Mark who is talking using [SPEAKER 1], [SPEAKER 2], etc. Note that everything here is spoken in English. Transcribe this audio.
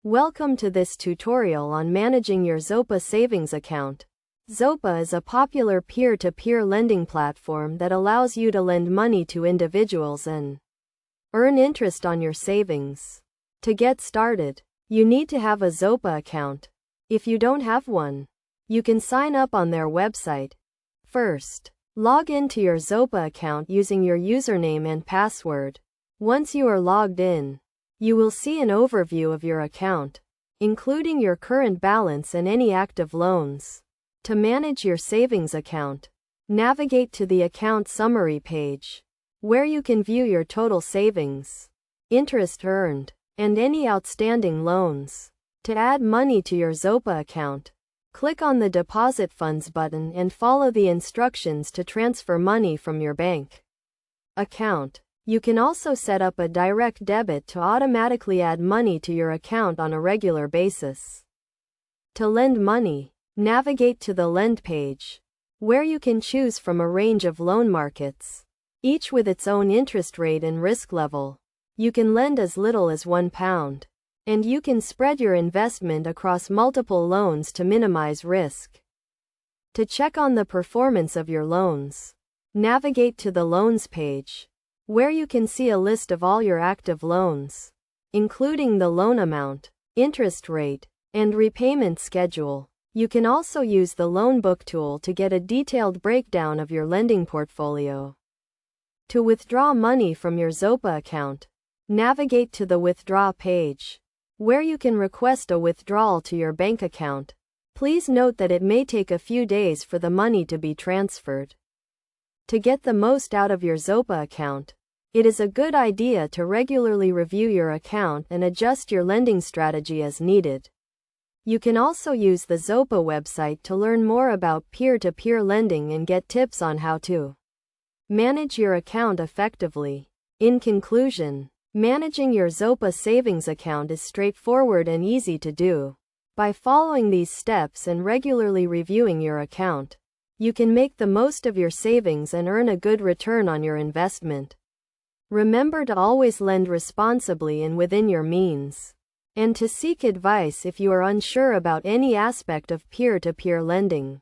[SPEAKER 1] Welcome to this tutorial on managing your Zopa savings account. Zopa is a popular peer-to-peer lending platform that allows you to lend money to individuals and earn interest on your savings. To get started, you need to have a Zopa account. If you don't have one, you can sign up on their website. First, log into your Zopa account using your username and password. Once you are logged in, you will see an overview of your account, including your current balance and any active loans. To manage your savings account, navigate to the account summary page, where you can view your total savings, interest earned, and any outstanding loans. To add money to your Zopa account, click on the Deposit Funds button and follow the instructions to transfer money from your bank account. You can also set up a direct debit to automatically add money to your account on a regular basis. To lend money, navigate to the Lend page, where you can choose from a range of loan markets, each with its own interest rate and risk level. You can lend as little as £1, and you can spread your investment across multiple loans to minimize risk. To check on the performance of your loans, navigate to the Loans page, where you can see a list of all your active loans, including the loan amount, interest rate, and repayment schedule. You can also use the Loan Book tool to get a detailed breakdown of your lending portfolio. To withdraw money from your Zopa account, navigate to the Withdraw page, where you can request a withdrawal to your bank account. Please note that it may take a few days for the money to be transferred. To get the most out of your Zopa account, it is a good idea to regularly review your account and adjust your lending strategy as needed. You can also use the Zopa website to learn more about peer-to-peer lending and get tips on how to manage your account effectively. In conclusion, managing your Zopa savings account is straightforward and easy to do. By following these steps and regularly reviewing your account, you can make the most of your savings and earn a good return on your investment. Remember to always lend responsibly and within your means, and to seek advice if you are unsure about any aspect of peer-to-peer lending.